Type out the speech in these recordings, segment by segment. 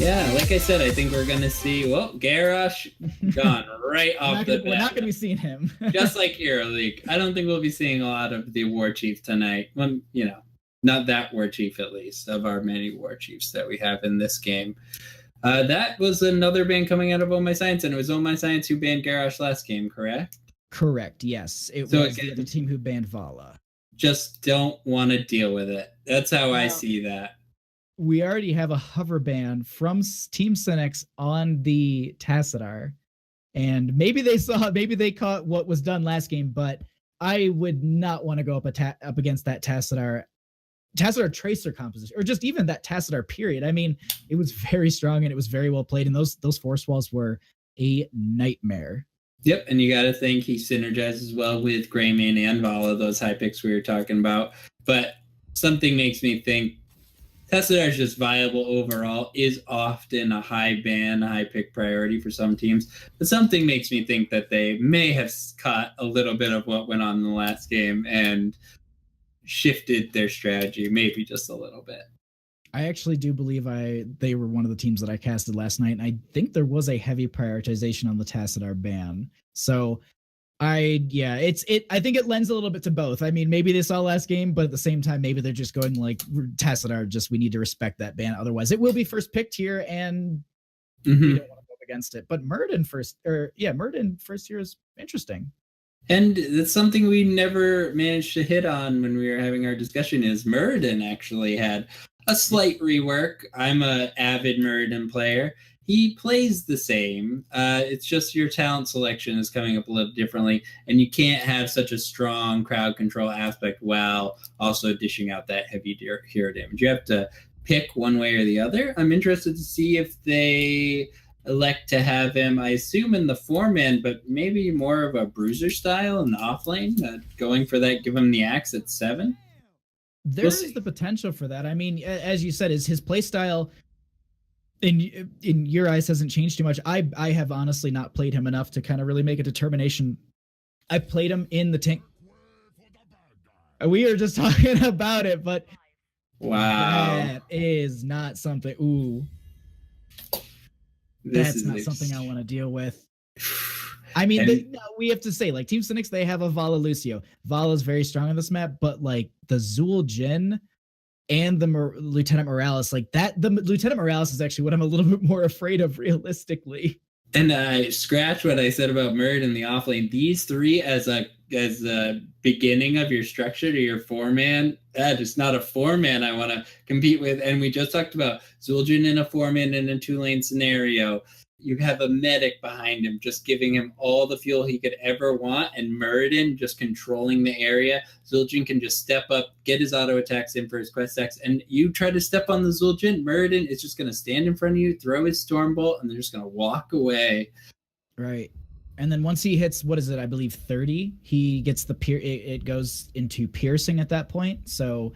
Yeah, like I said, I think we're going to see, Garrosh gone right off the bat. We're not going to be seeing him. Just like Hero League. I don't think we'll be seeing a lot of the War Chief tonight. Well, not that War Chief, at least, of our many War Chiefs that we have in this game. That was another ban coming out of Oh My Science, and it was Oh My Science who banned Garrosh last game, correct? Correct, yes. It was the team who banned Vala. Just don't want to deal with it. That's how I see that. We already have a hover ban from Team Sinix on the Tassadar, and maybe they caught what was done last game, but I would not want to go up against that Tassadar Tracer composition, or just even that Tassadar period. I mean, it was very strong and it was very well played, and those force walls were a nightmare. Yep, and you got to think he synergizes well with Greymane and Vala, those high picks we were talking about. But something makes me think Tassadar is just viable overall, is often a high ban, high pick priority for some teams. But something makes me think that they may have caught a little bit of what went on in the last game and shifted their strategy, maybe just a little bit. I actually do believe they were one of the teams that I casted last night, and I think there was a heavy prioritization on the Tassadar ban. So I think it lends a little bit to both. I mean, maybe they saw last game, but at the same time, maybe they're just going like Tassadar, we need to respect that ban. Otherwise, it will be first picked here, and we don't want to go up against it. But Muradin first here is interesting. And that's something we never managed to hit on when we were having our discussion, is Muradin actually had a slight rework. I'm an avid Muradin player. He plays the same. It's just your talent selection is coming up a little differently, and you can't have such a strong crowd control aspect while also dishing out that heavy hero damage. You have to pick one way or the other. I'm interested to see if they elect to have him, I assume, in the 4-man, but maybe more of a bruiser style in the offlane, going for that, give him the axe at 7. There's the potential for that. I mean, as you said, his play style in your eyes hasn't changed too much. I have honestly not played him enough to kind of really make a determination. I've played him in the tank. We are just talking about it, but wow, that is not something. Ooh, that's not something I want to deal with. I mean, we have to say, like, Team Sinix, they have a Vala Lucio. Vala's very strong on this map, but like the Zul Jin and the Lieutenant Morales, like that, the Lieutenant Morales is actually what I'm a little bit more afraid of realistically. And I scratch what I said about Murd in the offlane. These three as a beginning of your structure to your 4-man, that is not a 4-man I want to compete with. And we just talked about Zul'jin in a 4-man in a 2-lane scenario. You have a medic behind him, just giving him all the fuel he could ever want, and Muradin just controlling the area. Zul'jin can just step up, get his auto attacks in for his quest stacks, and you try to step on the Zul'jin, Muradin is just going to stand in front of you, throw his Stormbolt, and they're just going to walk away. Right. And then once he hits, what is it, I believe 30, he gets it goes into piercing at that point. So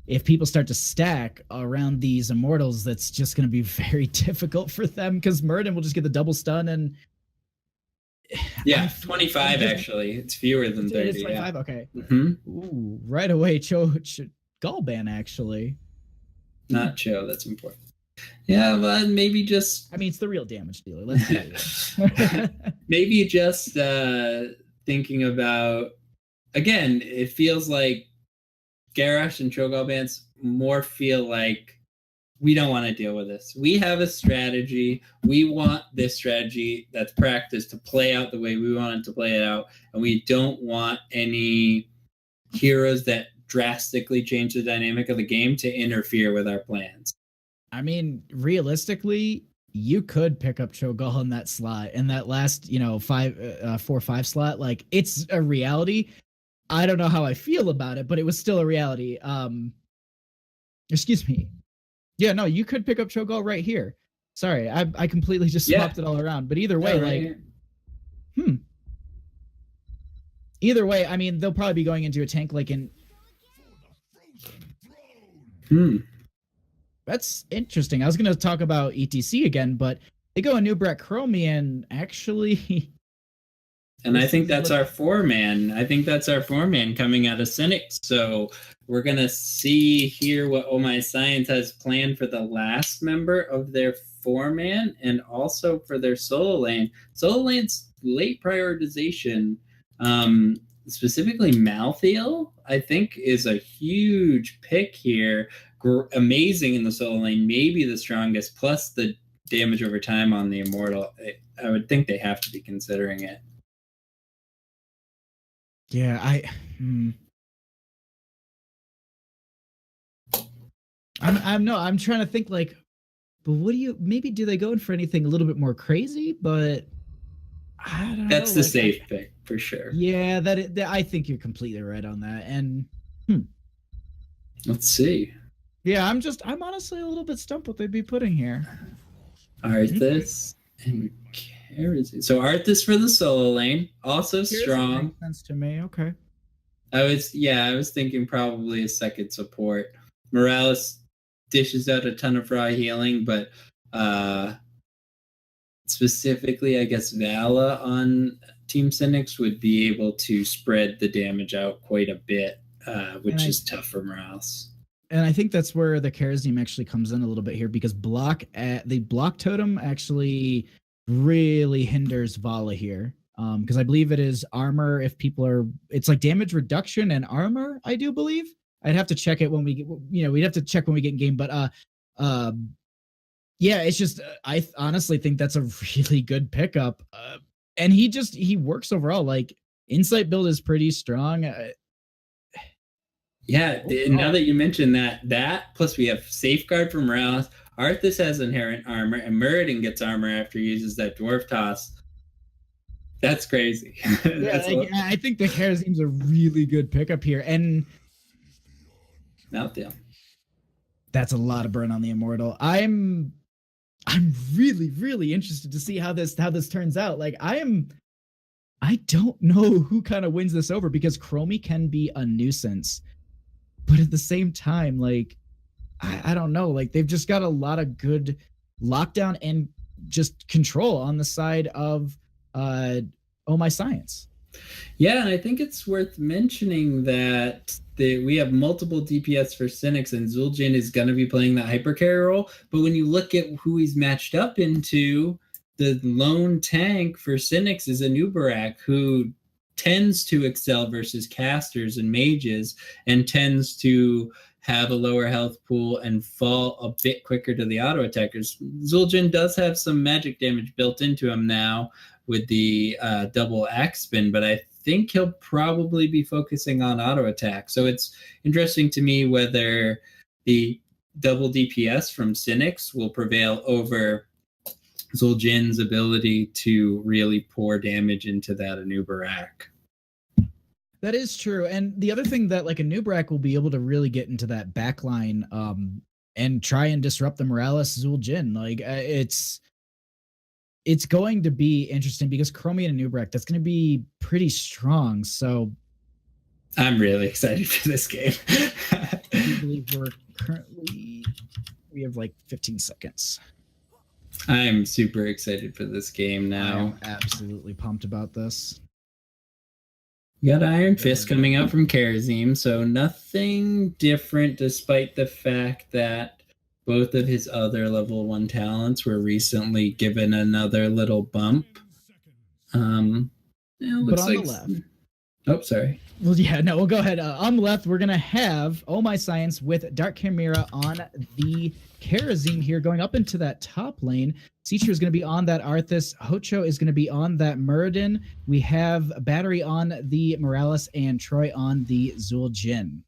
if people start to stack around these immortals, that's just going to be very difficult for them, because Muradin will just get the double stun. And yeah, 25 actually. It's fewer than 30. It's 25, yeah. Okay. Mm-hmm. Ooh, right away, Gallban actually. Not Cho, that's important. Yeah, but maybe just... I mean, it's the real damage dealer. Let's do it. Maybe just thinking about... Again, it feels like Garrosh and Cho'Gall bans more feel like we don't want to deal with this. We have a strategy. We want this strategy that's practiced to play out the way we want it to play it out. And we don't want any heroes that drastically change the dynamic of the game to interfere with our plans. I mean, realistically, you could pick up Cho'Gall in that slot, in that last, 4-5 slot. Like, it's a reality. I don't know how I feel about it, but it was still a reality. Excuse me. Yeah, no, you could pick up Cho'Gall right here. Sorry, I completely just swapped it all around. But either way, Either way, I mean, they'll probably be going into a tank like in... That's interesting. I was going to talk about ETC again, but they go a new Brett Chromian, actually... And I think that's our 4-man. I think that's our 4-man coming out of Sinix. So we're going to see here what Oh My Science has planned for the last member of their 4-man and also for their solo lane. Solo lane's late prioritization, specifically Malthael, I think is a huge pick here. Amazing in the solo lane, maybe the strongest, plus the damage over time on the Immortal. I would think they have to be considering it. Yeah, I'm trying to think like, but what do you, maybe do they go in for anything a little bit more crazy? But I don't know. That's the safe pick for sure. Yeah, that I think you're completely right on that. And let's see. Yeah, I'm honestly a little bit stumped what they'd be putting here. Arthas and Karazhan. So Arthas for the solo lane, also strong. Makes sense to me. Okay. I was thinking probably a second support. Morales dishes out a ton of raw healing, but specifically, I guess Vala on Team Sinix would be able to spread the damage out quite a bit, which is tough for Morales. And I think that's where the Karazhan actually comes in a little bit here, because the block totem actually really hinders Vala here. Because I believe it is armor if people are, it's like damage reduction and armor, I do believe. I'd have to check it when we get, we'd have to check when we get in game. But yeah, it's just, I honestly think that's a really good pickup. And he works overall. Like, Insight build is pretty strong. Yeah, now that you mentioned that plus we have Safeguard from Morales. Arthas has inherent armor, and Muradin gets armor after he uses that Dwarf Toss. That's crazy. I think the Karazhan's a really good pickup here. And Malthael. That's a lot of burn on the Immortal. I'm really, really interested to see how this turns out. Like, I don't know who kind of wins this over, because Chromie can be a nuisance. But at the same time, like, I don't know. Like, they've just got a lot of good lockdown and just control on the side of Oh My Science. Yeah, and I think it's worth mentioning that we have multiple DPS for Sinix, and Zul'jin is going to be playing that hypercarry role. But when you look at who he's matched up into, the lone tank for Sinix is Anubarak, who tends to excel versus casters and mages, and tends to have a lower health pool and fall a bit quicker to the auto attackers. Zul'jin does have some magic damage built into him now with the double axe spin, but I think he'll probably be focusing on auto attack. So it's interesting to me whether the double DPS from Sinix will prevail over Zul'jin's ability to really pour damage into that Anubarak. That is true. And the other thing that, like, Anubarak will be able to really get into that backline and try and disrupt the Morales Zul'jin. Like, it's going to be interesting, because Chromie and Anubarak, that's going to be pretty strong. So I'm really excited for this game. I believe we have like 15 seconds. I'm super excited for this game now. I'm absolutely pumped about this. We got Iron Fist coming out from Karazhan, so nothing different, despite the fact that both of his other level 1 talents were recently given another little bump. Looks like the left. Oh, sorry. Well, yeah, no, we'll go ahead. On the left, we're going to have Oh My Science with Dark Chimera on the Karazhan here, going up into that top lane. Seacher is going to be on that Arthas. Hocho is going to be on that Muradin. We have Battery on the Morales and Troy on the Zul'jin.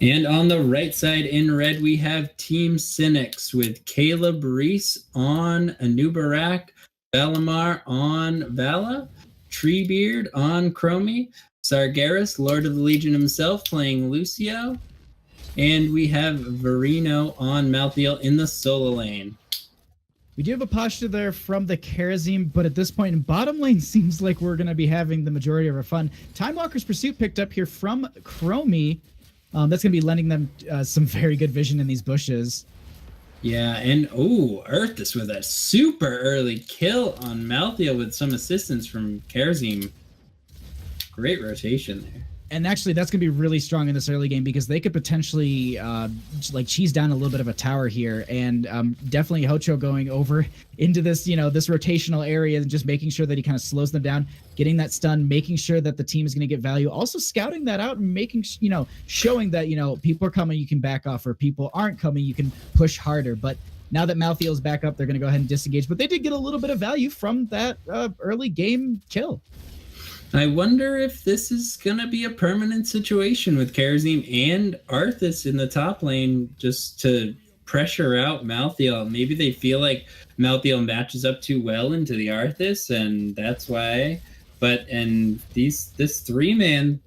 And on the right side in red, we have Team Sinix with Caleb Reese on Anubarak, Valimar on Vala, Treebeard on Chromie, Sargeras, Lord of the Legion himself, playing Lucio, and we have Verino on Malthael in the solo lane. We do have a posture there from the Karazhan, but at this point in bottom lane, seems like we're going to be having the majority of our fun. Time Walker's Pursuit picked up here from Chromie. That's going to be lending them some very good vision in these bushes. Yeah, and Arthas with a super early kill on Malthael with some assistance from Karazhan. Great rotation there. And actually, that's going to be really strong in this early game because they could potentially like cheese down a little bit of a tower here, and definitely Hocho going over into this, this rotational area and just making sure that he kind of slows them down, getting that stun, making sure that the team is going to get value, also scouting that out and making, showing that, people are coming, you can back off, or people aren't coming, you can push harder. But now that Malthael's back up, they're going to go ahead and disengage. But they did get a little bit of value from that early game kill. I wonder if this is going to be a permanent situation with Kharazim and Arthas in the top lane just to pressure out Malthael. Maybe they feel like Malthael matches up too well into the Arthas, and that's why. And this 3-man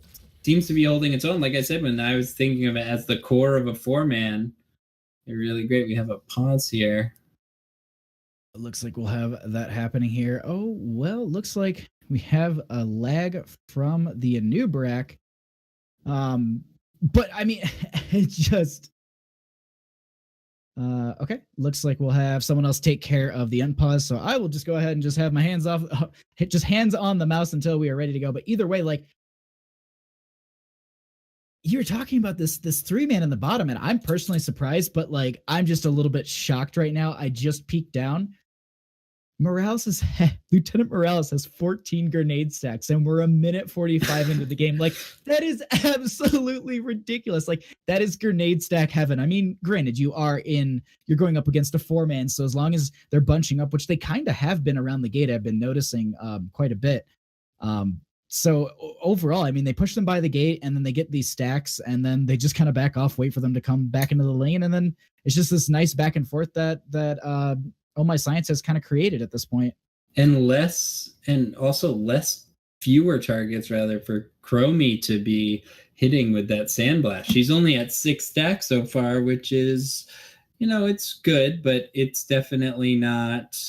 seems to be holding its own. Like I said, when I was thinking of it as the core of a 4-man, they're really great. We have a pause here. It looks like we'll have that happening here. Oh, well, looks like we have a lag from the Anubrak. But I mean, it just... okay, looks like we'll have someone else take care of the unpause. So I will just go ahead and just have my hands off, just hands on the mouse until we are ready to go. But either way, like, you're talking about this 3-man in the bottom, and I'm personally surprised, but like, I'm just a little bit shocked right now. I just peeked down. Lieutenant Morales has 14 grenade stacks, and we're a minute 45 into the game. Like, that is absolutely ridiculous. Like, that is grenade stack heaven. I mean, granted, you're going up against a 4-man, so as long as they're bunching up, which they kind of have been around the gate, I've been noticing quite a bit. So overall, I mean, they push them by the gate, and then they get these stacks, and then they just kind of back off, wait for them to come back into the lane, and then it's just this nice back and forth that Oh My Science has kind of created at this point. And fewer targets rather for Chromie to be hitting with that Sandblast. She's only at 6 stacks so far, which is, it's good, but it's definitely not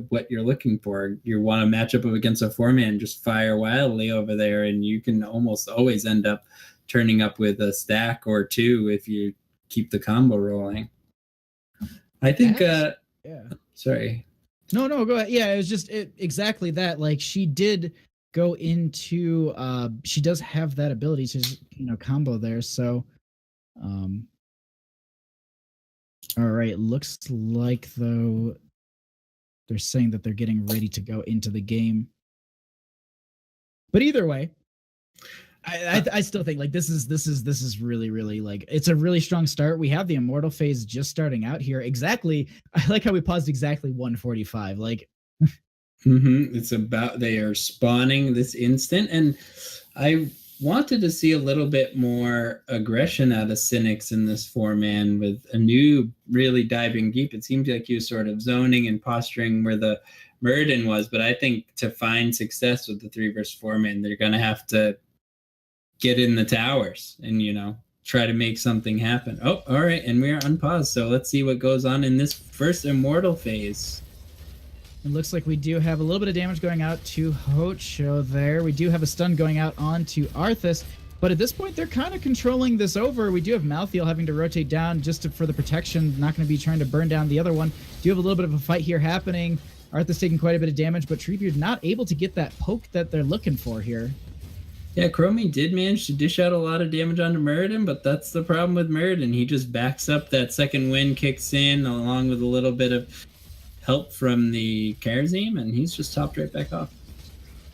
what you're looking for. You want to match up against a 4-man, just fire wildly over there, and you can almost always end up turning up with a stack or 2 if you keep the combo rolling. I think... Yeah. Sorry. No, go ahead. Yeah, it was just exactly that. Like, she did go into she does have that ability to combo there. So all right, looks like though they're saying that they're getting ready to go into the game. But either way, I still think like this is really, really, like, it's a really strong start. We have the Immortal phase just starting out here. Exactly. I like how we paused exactly 145. Like, it's about, they are spawning this instant, and I wanted to see a little bit more aggression out of Sinix in this 4-man with a new really diving deep. It seemed like he was sort of zoning and posturing where the Murden was, but I think to find success with the 3 versus 4-man, they're going to have to get in the towers and, try to make something happen. Oh, all right. And we are unpaused. So let's see what goes on in this first Immortal phase. It looks like we do have a little bit of damage going out to Hocho there. We do have a stun going out onto Arthas. But at this point, they're kind of controlling this over. We do have Malthael having to rotate down just for the protection. Not going to be trying to burn down the other one. Do have a little bit of a fight here happening. Arthas taking quite a bit of damage, but Treebeard not able to get that poke that they're looking for here. Yeah, Chromie did manage to dish out a lot of damage onto Muradin, but that's the problem with Muradin. He just backs up, that second wind kicks in, along with a little bit of help from the Kharazim, and he's just topped right back off.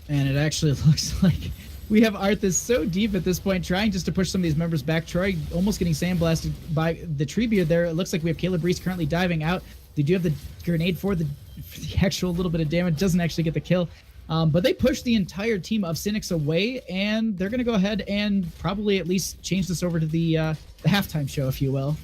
And it actually looks like we have Arthas so deep at this point, trying just to push some of these members back. Troy almost getting sandblasted by the Treebeard there. It looks like we have Caleb Reese currently diving out. They do have the grenade for the actual little bit of damage. Doesn't actually get the kill. But they push the entire team of Sinix away, and they're going to go ahead and probably at least change this over to the halftime show, if you will.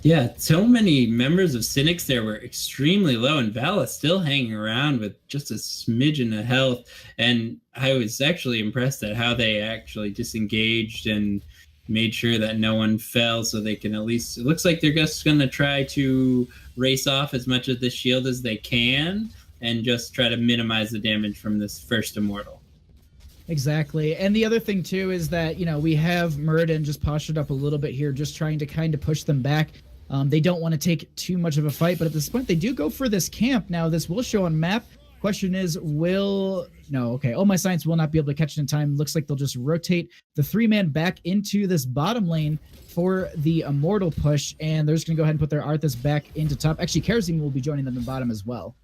Yeah, so many members of Sinix there were extremely low, and Vala still hanging around with just a smidgen of health. And I was actually impressed at how they actually disengaged and made sure that no one fell, so they can at least... It looks like they're just going to try to race off as much of the shield as they can, and just try to minimize the damage from this first Immortal. Exactly. And the other thing, too, is that, we have Muradin just postured up a little bit here, just trying to kind of push them back. They don't want to take too much of a fight, but at this point, they do go for this camp. Now, this will show on map. Question is, Oh My Science will not be able to catch it in time. Looks like they'll just rotate the 3-man back into this bottom lane for the Immortal push, and they're just going to go ahead and put their Arthas back into top. Actually, Kerosene will be joining them in bottom as well.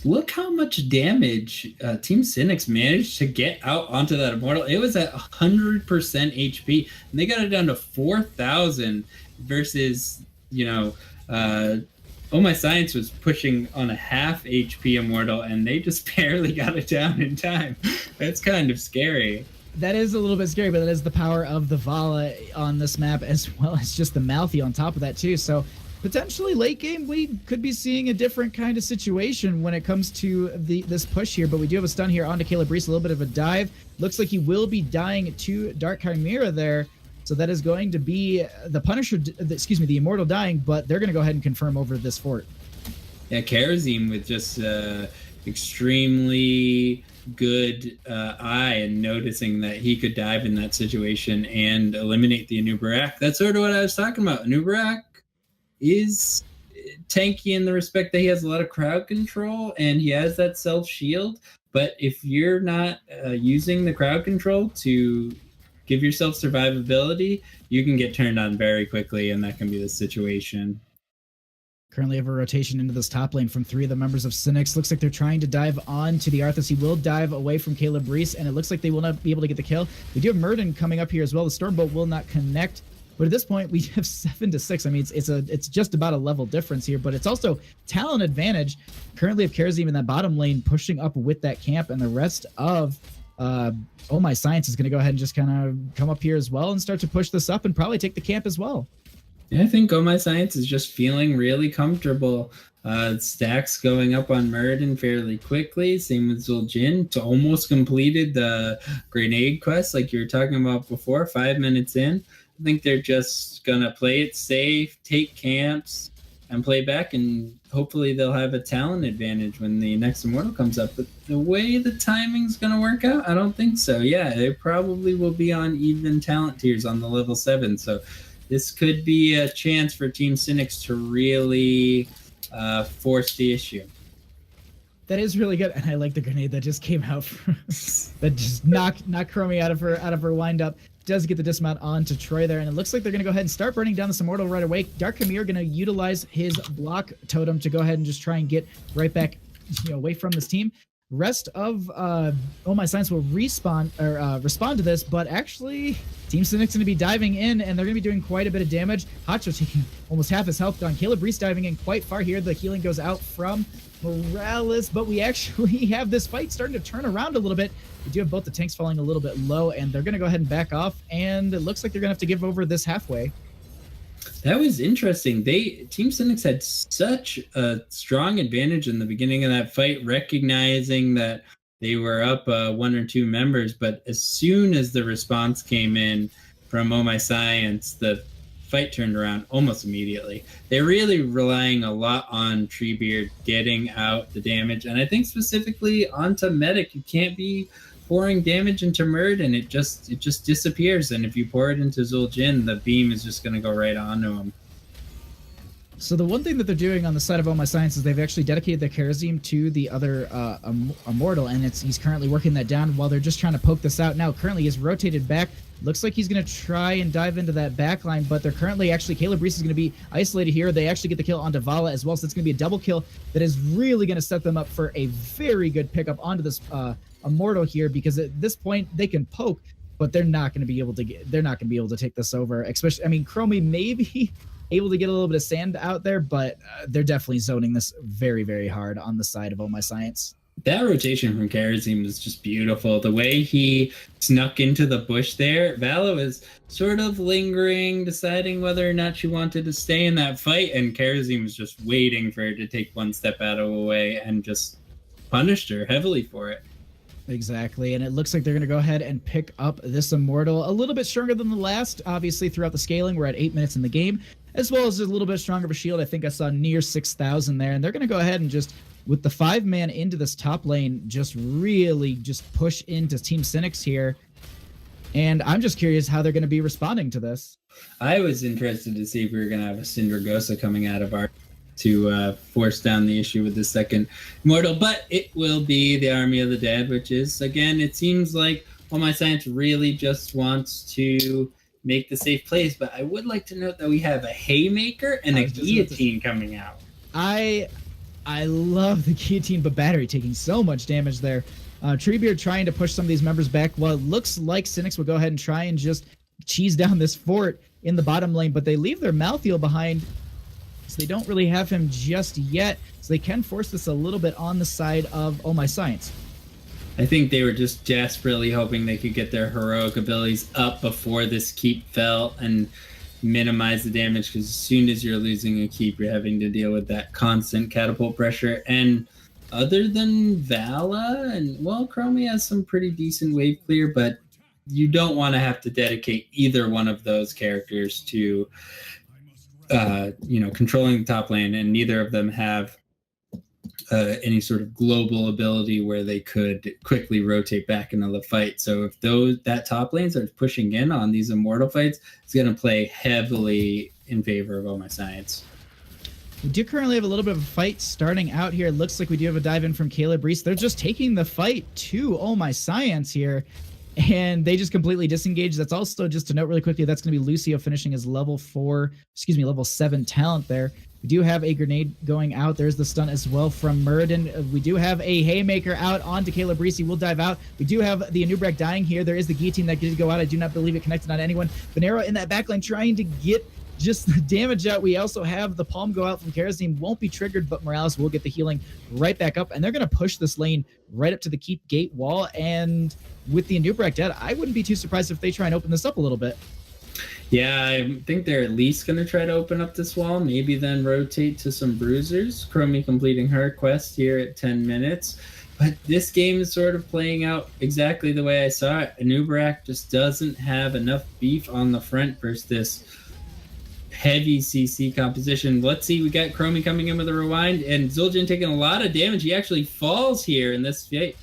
Look how much damage Team Sinix managed to get out onto that Immortal. It was at 100% HP, and they got it down to 4,000 versus, Oh My Science was pushing on a half HP Immortal, and they just barely got it down in time. That's kind of scary. That is a little bit scary, but that is the power of the Vala on this map, as well as just the Malthy on top of that too. So potentially late game, we could be seeing a different kind of situation when it comes to this push here. But we do have a stun here onto Caleb Reese, a little bit of a dive. Looks like he will be dying to Dark Chimera there. So that is going to be the Punisher, the Immortal dying, but they're going to go ahead and confirm over this fort. Yeah, Karazim with just extremely good eye and noticing that he could dive in that situation and eliminate the Anubarak. That's sort of what I was talking about. Anubarak is tanky in the respect that he has a lot of crowd control and he has that self-shield. But if you're not using the crowd control to give yourself survivability, you can get turned on very quickly, and that can be the situation. Currently have a rotation into this top lane from 3 of the members of Sinix. Looks like they're trying to dive on to the Arthas. He will dive away from Caleb Reese, and it looks like they will not be able to get the kill. We do have Murden coming up here as well. The Stormbolt will not connect. But at this point, we have 7-6. I mean, it's just about a level difference here, but it's also talent advantage. Currently have Karazim in that bottom lane pushing up with that camp, and the rest of Oh My Science is going to go ahead and just kind of come up here as well and start to push this up and probably take the camp as well. Yeah, I think Oh My Science is just feeling really comfortable. Stacks going up on Murden fairly quickly. Same with Zul'jin. It's almost completed the grenade quest like you were talking about before, 5 minutes in. I think they're just going to play it safe, take camps, and play back, and hopefully they'll have a talent advantage when the next Immortal comes up. But the way the timing's going to work out, I don't think so. Yeah, they probably will be on even talent tiers on the level 7. So this could be a chance for Team Sinix to really force the issue. That is really good, and I like the grenade that just came out that just knocked Chromie out of her windup. Does get the dismount on to Troy there, and it looks like they're going to go ahead and start burning down this Immortal right away. Dark Chimera going to utilize his block totem to go ahead and just try and get right back away from this team. Rest of Oh My Science will respond to this, but actually Team Sinix going to be diving in, and they're going to be doing quite a bit of damage. Hotshot taking almost half his health gone. Caleb Reese diving in quite far here. The healing goes out from Morales, but we actually have this fight starting to turn around a little bit. We do have both the tanks falling a little bit low, and they're going to go ahead and back off, and it looks like they're going to have to give over this halfway. That was interesting. Team Sinix had such a strong advantage in the beginning of that fight, recognizing that they were up 1 or 2 members, but as soon as the response came in from Oh My Science, the fight turned around almost immediately. They're really relying a lot on Treebeard getting out the damage, and I think specifically onto Medic. You can't be pouring damage into Murden, it just disappears, and if you pour it into Zul'jin, the beam is just going to go right onto him. So the one thing that they're doing on the side of Oh My Science is they've actually dedicated their Karazim to the other Immortal, and he's currently working that down while they're just trying to poke this out. Now currently he's rotated back. Looks like he's going to try and dive into that backline, but they're currently actually, Caleb Reese is going to be isolated here. They actually get the kill onto Vala as well, so it's going to be a double kill that is really going to set them up for a very good pickup onto this Immortal here, because at this point they can poke, but they're not going to be able to take this over. Especially, I mean, Chromie may be able to get a little bit of sand out there, but they're definitely zoning this very, very hard on the side of Oh My Science. That rotation from Karazim was just beautiful. The way he snuck into the bush there, Vala was sort of lingering, deciding whether or not she wanted to stay in that fight, and Karazim was just waiting for her to take one step out of the way and just punished her heavily for it. Exactly, and it looks like they're going to go ahead and pick up this Immortal. A little bit stronger than the last, obviously, throughout the scaling. We're at 8 minutes in the game, as well as a little bit stronger of a shield. I think I saw near 6,000 there, and they're going to go ahead and just, with the 5-man into this top lane, just really just push into Team Sinix here. And I'm just curious how they're going to be responding to this. I was interested to see if we were going to have a Syndragosa coming out of our to force down the issue with the second immortal. But it will be the Army of the Dead, which is, again, it seems like All My Science really just wants to make the safe plays. But I would like to note that we have a Haymaker and a Guillotine coming out. I love the Guillotine, but Battery taking so much damage there. Treebeard trying to push some of these members back. Well, it looks like Sinix will go ahead and try and just cheese down this fort in the bottom lane, but they leave their Malthael behind, so they don't really have him just yet. So they can force this a little bit on the side of Oh My Science. I think they were just desperately hoping they could get their heroic abilities up before this keep fell and minimize the damage, because as soon as you're losing a keep, you're having to deal with that constant catapult pressure. And other than Vala, and well, Chromie has some pretty decent wave clear, but you don't want to have to dedicate either one of those characters to controlling the top lane, and neither of them have any sort of global ability where they could quickly rotate back into the fight. So if that top lane starts pushing in on these immortal fights, it's going to play heavily in favor of Oh My Science. We do currently have a little bit of a fight starting out here. It looks like we do have a dive in from Caleb Reese. They're just taking the fight to Oh My Science here, and they just completely disengage. That's also, just to note really quickly, that's going to be Lucio finishing his level 7 talent there. We do have a grenade going out. There's the stun as well from Muradin. We do have a Haymaker out onto Caleb Reese. We'll dive out. We do have the Anubrak dying here. There is the Guillotine that did go out. I do not believe it connected on anyone. Venero in that backline trying to get just the damage out. We also have the Palm go out from Karazim. Won't be triggered, but Morales will get the healing right back up. And they're going to push this lane right up to the keep gate wall. And with the Anubrak dead, I wouldn't be too surprised if they try and open this up a little bit. Yeah, I think they're at least going to try to open up this wall, maybe then rotate to some bruisers. Chromie completing her quest here at 10 minutes. But this game is sort of playing out exactly the way I saw it. Anubrak just doesn't have enough beef on the front versus this heavy CC composition. Let's see, we got Chromie coming in with a rewind, and Zul'jin taking a lot of damage. He actually falls here in this fight.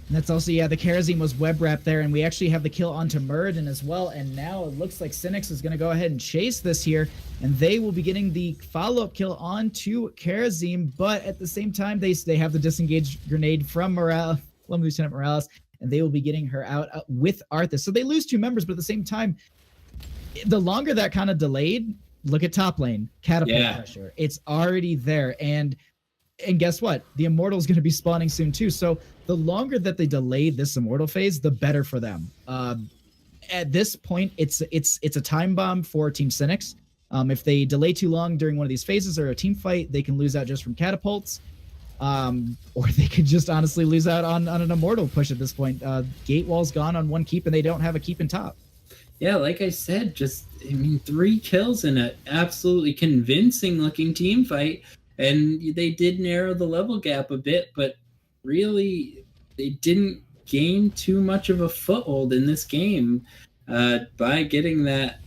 And that's also, yeah, the Karazim was web wrapped there, and we actually have the kill onto Muradin as well. And now it looks like Sinix is going to go ahead and chase this here, and they will be getting the follow-up kill onto Karazim. But at the same time, they have the disengaged grenade from Lieutenant Morales, and they will be getting her out with Arthas. So they lose 2 members, but at the same time, the longer that kind of delayed, look at top lane, catapult pressure. It's already there, and guess what? The Immortal is going to be spawning soon too. So the longer that they delay this Immortal phase, the better for them. At this point, it's a time bomb for Team Sinix. If they delay too long during one of these phases or a team fight, they can lose out just from catapults. Or they could just honestly lose out on an Immortal push at this point. Gate wall's gone on one keep, and they don't have a keep in top. Yeah, like I said, 3 kills in an absolutely convincing looking team fight. And they did narrow the level gap a bit, but really they didn't gain too much of a foothold in this game by getting that,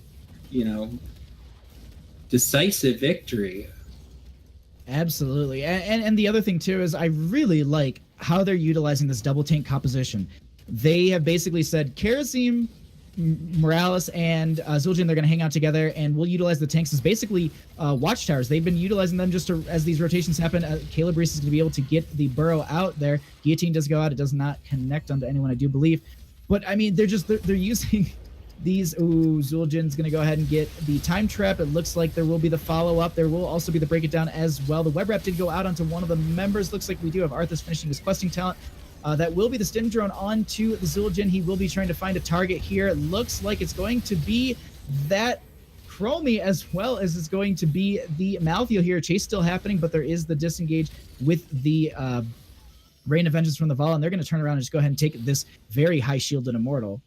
decisive victory. Absolutely. And the other thing too is I really like how they're utilizing this double tank composition. They have basically said Karazim, Morales, and Zul'jin, they're going to hang out together, and we'll utilize the tanks as basically watchtowers. They've been utilizing them just as these rotations happen. Caleb Reese is going to be able to get the burrow out there. Guillotine does go out. It does not connect onto anyone, I do believe. But, I mean, they're using these. Ooh, Zul'jin's going to go ahead and get the time trap. It looks like there will be the follow-up. There will also be the break it down as well. The web wrap did go out onto one of the members. Looks like we do have Arthas finishing his questing talent. That will be the stim drone onto the Zul'jin. He will be trying to find a target here. It looks like it's going to be that Chromie, as well as it's going to be the Malthael here. Chase still happening, but there is the disengage with the Rain of Vengeance from the Vala, and they're going to turn around and just go ahead and take this very high shielded Immortal.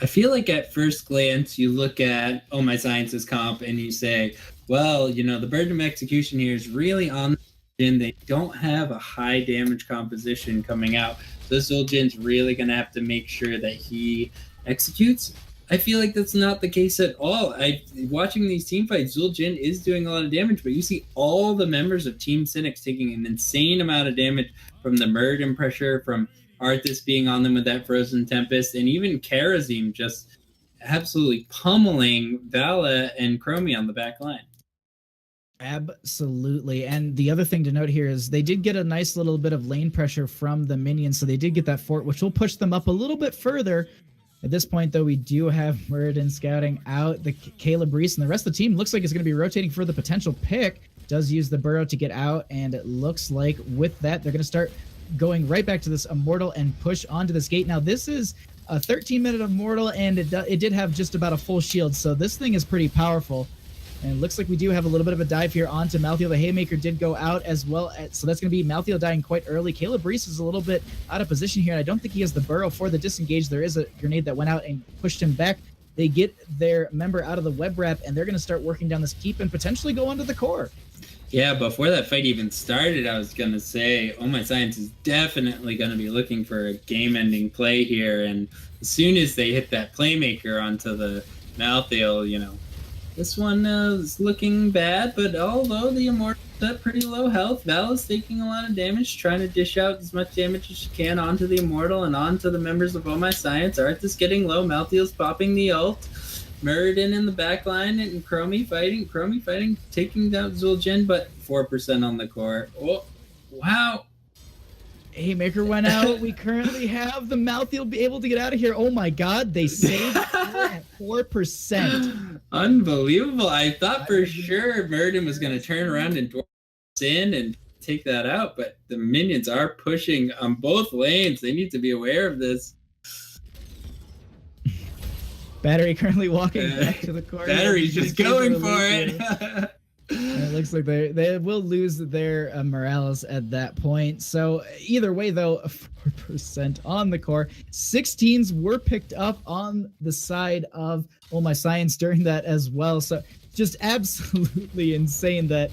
I feel like at first glance, you look at Oh My Science's comp and you say, well, the burden of execution here is really on and they don't have a high damage composition coming out. So Zul'jin's really going to have to make sure that he executes. I feel like that's not the case at all. Watching these team fights, Zul'jin is doing a lot of damage, but you see all the members of Team Sinix taking an insane amount of damage from the Muradin pressure, from Arthas being on them with that Frozen Tempest, and even Karazim just absolutely pummeling Vala and Chromie on the back line. Absolutely. And the other thing to note here is they did get a nice little bit of lane pressure from the minions. So they did get that fort, which will push them up a little bit further. At this point, though, we do have Muradin scouting out the Caleb Reese, and the rest of the team looks like it's going to be rotating for the potential pick. Does use the burrow to get out, and it looks like with that, they're going to start going right back to this Immortal and push onto this gate. Now, this is a 13-minute Immortal, and it did have just about a full shield, so this thing is pretty powerful. And it looks like we do have a little bit of a dive here onto Malthael. The Haymaker did go out as well. So that's going to be Malthael dying quite early. Caleb Reese is a little bit out of position here. And I don't think he has the burrow for the disengage. There is a grenade that went out and pushed him back. They get their member out of the web wrap, and they're going to start working down this keep and potentially go onto the core. Yeah, before that fight even started, I was going to say, Oh My Science is definitely going to be looking for a game-ending play here. And as soon as they hit that playmaker onto the Malthael, you know, this one is looking bad, but although the Immortal's at pretty low health, Val is taking a lot of damage, trying to dish out as much damage as she can onto the Immortal and onto the members of Oh My Science. Arth is getting low, Malthael's popping the ult. Muradin in the back line and Chromie fighting, taking down Zul'jin, but 4% on the core. Oh, wow. Haymaker went out. We currently have the Malthael be able to get out of here. Oh my god, they saved at 4%. Unbelievable. I thought for sure Muradin was going to turn around and in and take that out, but the minions are pushing on both lanes. They need to be aware of this. Battery currently walking back to the corner. Battery's just going for it. It looks like they will lose their morales at that point. So either way, though, 4% on the core. 16s were picked up on the side of Oh My Science during that as well. So just absolutely insane that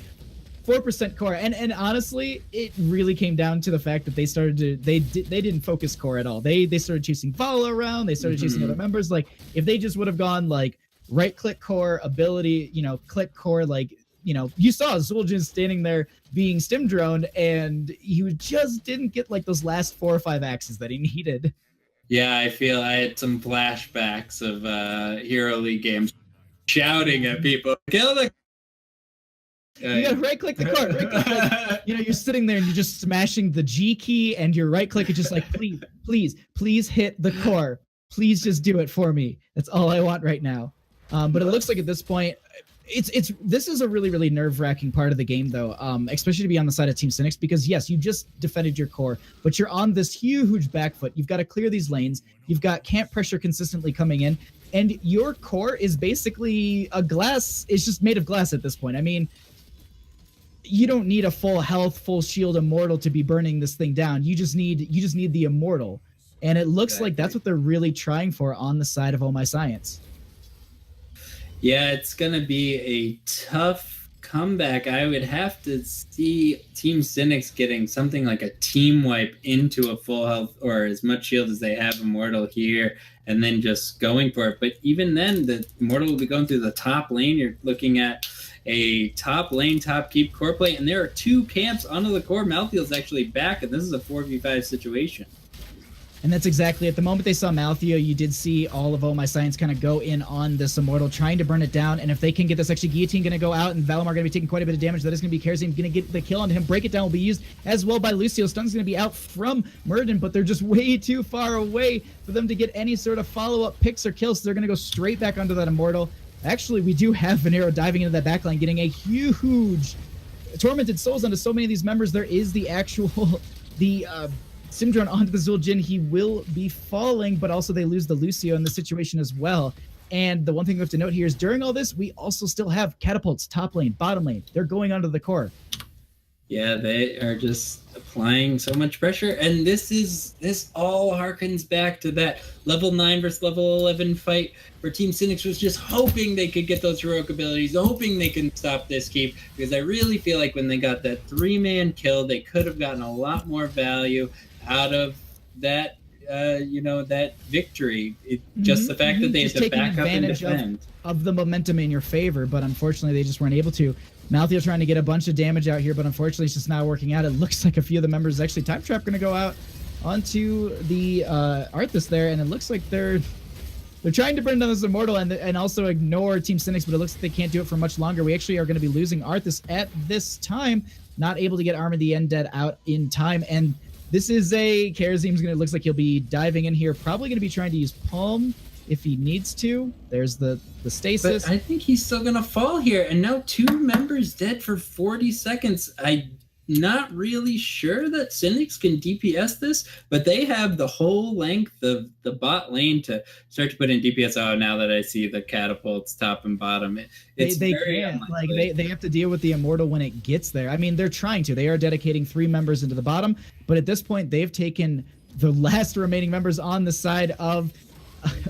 4% core. And honestly, it really came down to the fact that they didn't focus core at all. They started chasing follow around. They started chasing other members. Like if they just would have gone like right click core ability, click core, like, you saw Zul'jin standing there being stim droned, and he just didn't get like those last 4 or 5 axes that he needed. Yeah, I feel I had some flashbacks of Hero League games shouting at people, kill the... You gotta right click the core. Like, you're sitting there and you're just smashing the G key, and your right click is just like, please hit the core. Please just do it for me. That's all I want right now. But it looks like at this point, this is a really, really nerve-wracking part of the game, though, especially to be on the side of Team Sinix, because yes, you just defended your core, but you're on this huge back foot. You've got to clear these lanes. You've got camp pressure consistently coming in, and your core is basically it's just made of glass at this point. I mean, you don't need a full health, full shield Immortal to be burning this thing down. You just need the Immortal, and it looks like that's what they're really trying for on the side of Oh My Science. Yeah, it's going to be a tough comeback. I would have to see Team Sinix getting something like a team wipe into a full health or as much shield as they have Immortal here, and then just going for it. But even then, the Immortal will be going through the top lane. You're looking at a top lane, top keep core play, and there are 2 camps onto the core. Malthael's actually back, and this is a 4v5 situation. And that's exactly at the moment they saw Malthael, you did see all of Oh My Science kind of go in on this Immortal, trying to burn it down. And if they can get this actually Guillotine going to go out, and Valimar going to be taking quite a bit of damage. That is going to be Kerosene going to get the kill on him. Break it down will be used as well by Lucio. Stun's going to be out from Muradin, but they're just way too far away for them to get any sort of follow-up picks or kills. So they're going to go straight back onto that Immortal. Actually, we do have Venero diving into that backline, getting a huge Tormented Souls onto so many of these members. There is the actual, Simdrone onto the Zul'jin. He will be falling, but also they lose the Lucio in the situation as well. And the one thing we have to note here is during all this, we also still have catapults, top lane, bottom lane. They're going onto the core. Yeah, they are just applying so much pressure. And this all harkens back to that level 9 versus level 11 fight where Team Sinix was just hoping they could get those heroic abilities, hoping they can stop this keep. Because I really feel like when they got that 3-man kill, they could have gotten a lot more value out of that, that victory. Just the fact that they had to back up and defend. Of the momentum in your favor, but unfortunately they just weren't able to. Malthael trying to get a bunch of damage out here, but unfortunately it's just not working out. It looks like a few of the members, actually Time Trap going to go out onto the Arthas there, and it looks like they're They're trying to burn down this Immortal and also ignore Team Sinix, but it looks like they can't do it for much longer. We actually are going to be losing Arthas at this time, not able to get Armor the Undead out in time. And this is a Karazim's going to looks like he'll be diving in here, probably going to be trying to use Palm if he needs to. There's the stasis. But I think he's still going to fall here. And now 2 members dead for 40 seconds. I'm not really sure that Sinix can DPS this, but they have the whole length of the bot lane to start to put in DPS. Oh, now that I see the catapults top and bottom, it's they very can't. unlikely. Like they have to deal with the Immortal when it gets there. I mean, they're trying to. They are dedicating 3 members into the bottom, but at this point, they've taken the last remaining members on the side of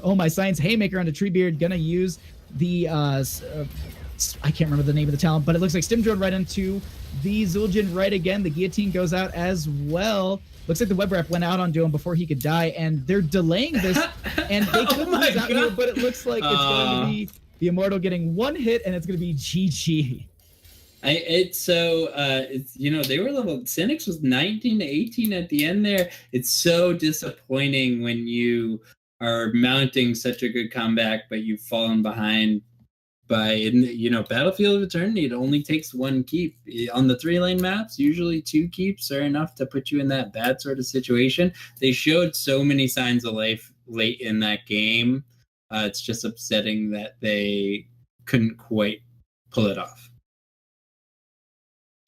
Oh My Science. Haymaker onto Treebeard, gonna use the I can't remember the name of the talent, but it looks like Stim Drone right into the Zul'jin right again. The Guillotine goes out as well. Looks like the web wrap went out onto him before he could die, and they're delaying this, and they could lose out here, but it looks like it's going to be the Immortal getting 1 hit, and it's going to be GG. It's they were level. Sinix was 19 to 18 at the end there. It's so disappointing when you are mounting such a good comeback, but you've fallen behind by Battlefield of Eternity. It only takes 1 keep on the 3-lane maps. Usually 2 keeps are enough to put you in that bad sort of situation. They showed so many signs of life late in that game. It's just upsetting that they couldn't quite pull it off.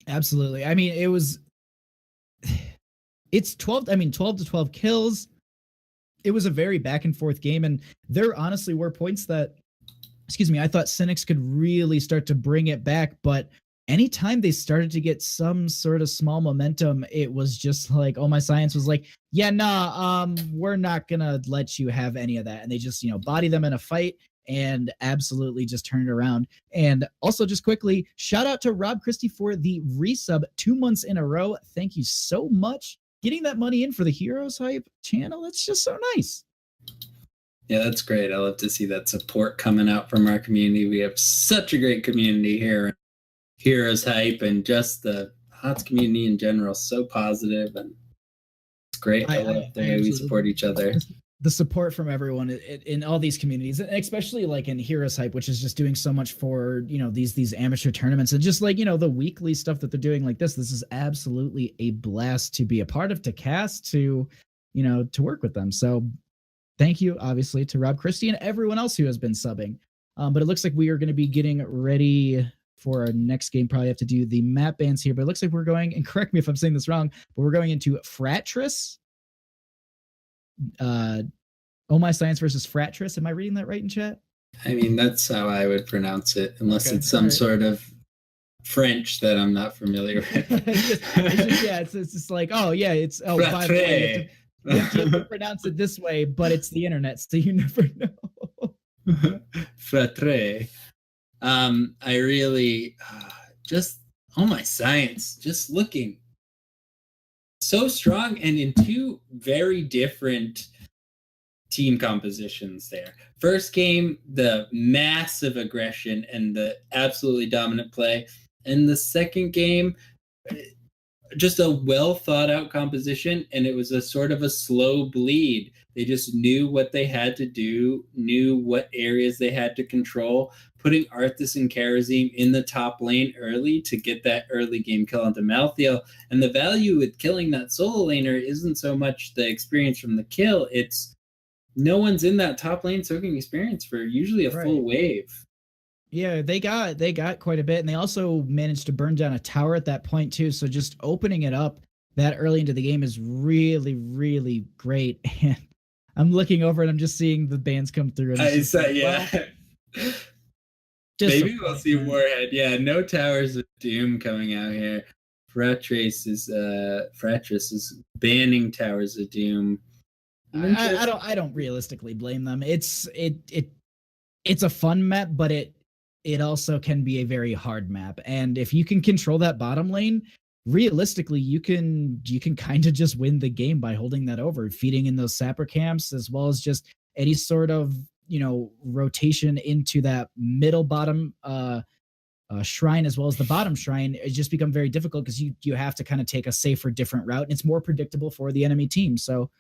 Absolutely. I mean, it's 12 to 12 kills. It was a very back and forth game, and there honestly were points that I thought Sinix could really start to bring it back, but anytime they started to get some sort of small momentum, it was just like, Oh My Science was like, yeah, nah, we're not gonna let you have any of that. And they just, body them in a fight and absolutely just turn it around. And also just quickly, shout out to Rob Christie for the resub 2 months in a row. Thank you so much. Getting that money in for the HeroesHype channel, that's just so nice. Yeah, that's great. I love to see that support coming out from our community. We have such a great community here. HeroesHype and just the HOTS community in general, so positive, and it's great. I love the way we support each other. The support from everyone in all these communities, and especially like in HeroesHype, which is just doing so much for these amateur tournaments, and just like the weekly stuff that they're doing like this. This is absolutely a blast to be a part of, to cast, to work with them. So thank you, obviously, to Rob Christie and everyone else who has been subbing. But it looks like we are going to be getting ready for our next game. Probably have to do the map bans here, but it looks like we're going, and correct me if I'm saying this wrong, but we're going into Fratris. Oh My Science versus Fratris. Am I reading that right in chat? I mean, that's how I would pronounce it, unless it's some sort of French that I'm not familiar with. it's just like, by the way, you have to pronounce it this way, but it's the internet, so you never know. Fratre. I really just Oh My Science, just looking so strong, and in 2 very different team compositions there. First game, the massive aggression and the absolutely dominant play. And the second game, just a well thought out composition, and it was a sort of a slow bleed. They just knew what they had to do, knew what areas they had to control, putting Arthas and Karazim in the top lane early to get that early game kill onto Malthael. And the value with killing that solo laner isn't so much the experience from the kill, it's no one's in that top lane soaking experience for usually a full wave. Yeah, they got quite a bit, and they also managed to burn down a tower at that point too. So just opening it up that early into the game is really, really great. And I'm looking over and I'm just seeing the bans come through. And maybe we'll see Warhead. Yeah, no Towers of Doom coming out here. Fratris is banning Towers of Doom. I don't realistically blame them. It's a fun map, but it also can be a very hard map. And if you can control that bottom lane, realistically, you can kind of just win the game by holding that over, feeding in those sapper camps, as well as just any sort of rotation into that middle bottom shrine, as well as the bottom shrine. It just become very difficult because you have to kind of take a safer, different route, and it's more predictable for the enemy team. So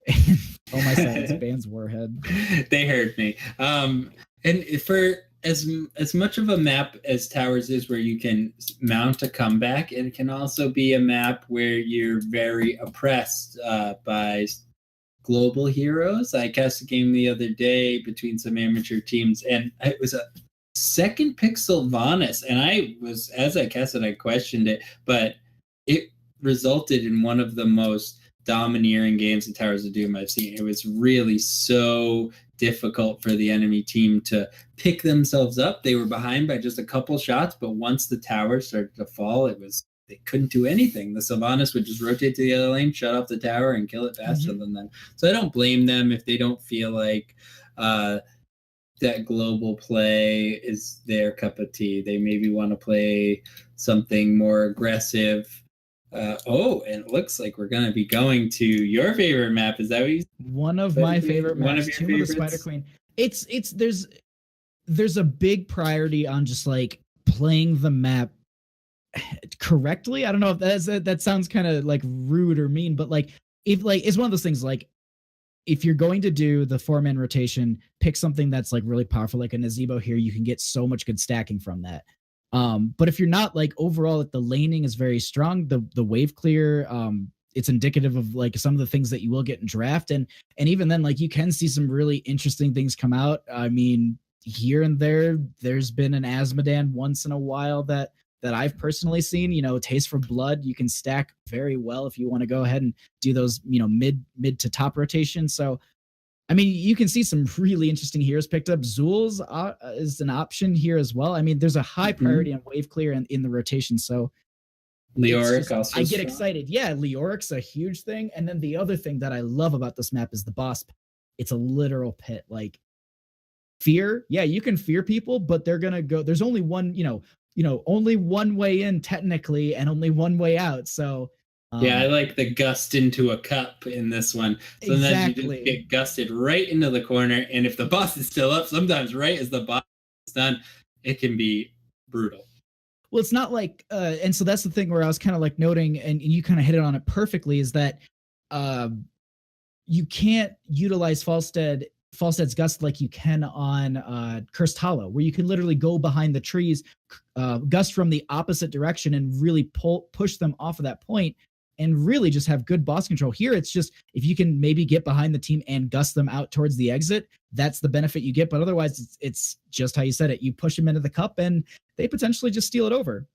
Oh, my silence bands Warhead. They heard me. And for as much of a map as Towers is, where you can mount a comeback, it can also be a map where you're very oppressed by global heroes. I cast a game the other day between some amateur teams, and it was a second pick Sylvanas, and as I cast it, I questioned it, but it resulted in one of the most domineering games in Towers of Doom I've seen. It was really so difficult for the enemy team to pick themselves up. They were behind by just a couple shots, but once the tower started to fall, they couldn't do anything. The Sylvanas would just rotate to the other lane, shut off the tower, and kill it faster than them. So I don't blame them if they don't feel like that global play is their cup of tea. They maybe want to play something more aggressive. And it looks like we're going to be going to your favorite map. Is that what you said? One of my favorite maps, One of your Tomb of the favorites? Spider Queen. It's there's a big priority on just like playing the map correctly. I don't know if that sounds kind of like rude or mean, but like if like it's one of those things like if you're going to do the 4-man rotation, pick something that's like really powerful, like a Nazebo here. You can get so much good stacking from that. But if you're not, like, overall, the laning is very strong. The wave clear, it's indicative of like some of the things that you will get in draft, and even then, like, you can see some really interesting things come out. I mean, here and there's been an Asmodan once in a while that I've personally seen. You know, Taste for Blood, you can stack very well if you want to go ahead and do those, you know, mid to top rotation. So I mean, you can see some really interesting heroes picked up. Zul's is an option here as well. I mean, there's a high priority on wave clear and in the rotation. So Leoric also. I get excited. Yeah, Leoric's a huge thing. And then the other thing that I love about this map is the boss pit. It's a literal pit. Like, fear, yeah, you can fear people, but they're gonna go. There's only one, only one way in technically, and only one way out. So yeah, I like the gust into a cup in this one. Sometimes you just get gusted right into the corner, and if the boss is still up, sometimes right as the boss is done, it can be brutal. Well, it's not like, and so that's the thing where I was kind of like noting, and you kind of hit it on it perfectly, is that you can't utilize Falstead's Gust like you can on Cursed Hollow, where you can literally go behind the trees, gust from the opposite direction, and really push them off of that point, and really just have good boss control. Here, it's just if you can maybe get behind the team and gust them out towards the exit, that's the benefit you get. But otherwise, it's just how you said it. You push them into the cup, and they potentially just steal it over.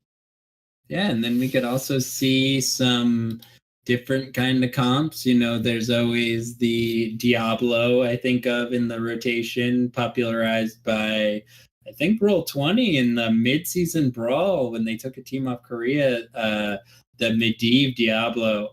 Yeah, and then we could also see some different kind of comps. You know, there's always the Diablo I think of in the rotation, popularized by I think Roll20 in the mid-season brawl when they took a team off Korea. The Medivh Diablo,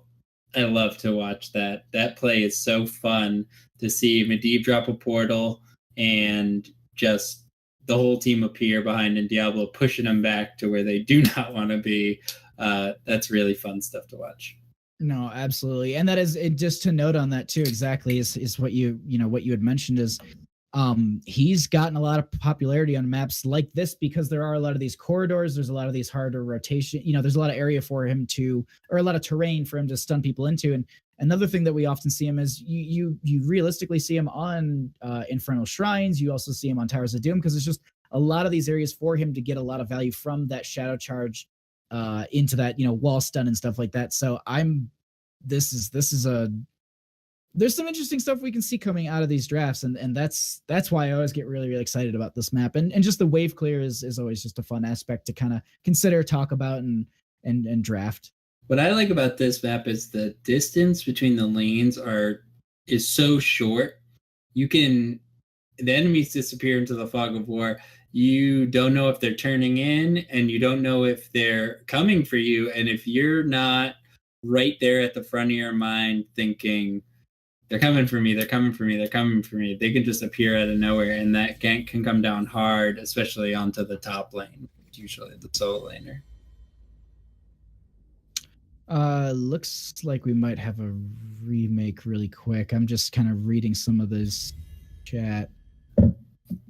I love to watch that. That play is so fun to see Medivh drop a portal and just the whole team appear behind and Diablo pushing them back to where they do not want to be. That's really fun stuff to watch. No, absolutely. And that is it, just to note on that too, exactly is what what you had mentioned is he's gotten a lot of popularity on maps like this because there are a lot of these corridors, there's a lot of these harder rotation, there's a lot of area for him to, or a lot of terrain for him to stun people into. And another thing that we often see him is you realistically see him on Infernal Shrines. You also see him on Towers of Doom because it's just a lot of these areas for him to get a lot of value from that shadow charge into that, wall stun and stuff like that. So there's some interesting stuff we can see coming out of these drafts, and that's why I always get really, really excited about this map. And just the wave clear is always just a fun aspect to kind of consider, talk about, and draft. What I like about this map is the distance between the lanes is so short. The enemies disappear into the fog of war. You don't know if they're turning in, and you don't know if they're coming for you. And if you're not right there at the front of your mind thinking, they're coming for me, they're coming for me, they're coming for me, they can just appear out of nowhere, and that gank can come down hard, especially onto the top lane, usually the solo laner. Looks like we might have a remake really quick. I'm just kind of reading some of this chat.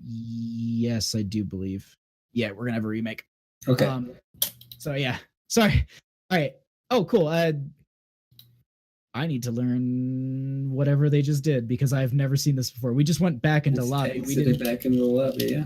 Yes, I do believe. Yeah, we're gonna have a remake. Okay. So yeah. Sorry. All right. Oh, cool. I need to learn whatever they just did because I've never seen this before. We just went back into lobby. We did back into the lobby, yeah.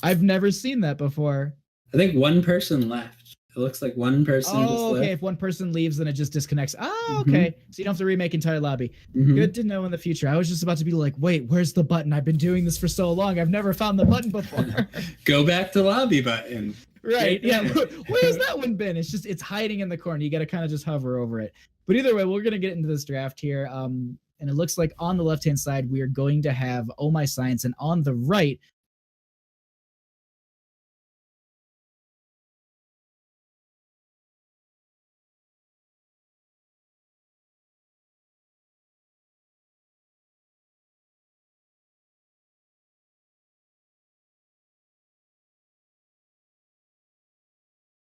I've never seen that before. I think one person left. It looks like one person just left. Okay. If one person leaves, then it just disconnects. Oh, okay. Mm-hmm. So you don't have to remake entire lobby. Mm-hmm. Good to know in the future. I was just about to be like, wait, where's the button? I've been doing this for so long. I've never found the button before. Go back to lobby button. Right. Yeah. Where's that one been? It's hiding in the corner. You got to kind of just hover over it. But either way, we're going to get into this draft here. And it looks like on the left-hand side, we are going to have Oh My Science. And on the right,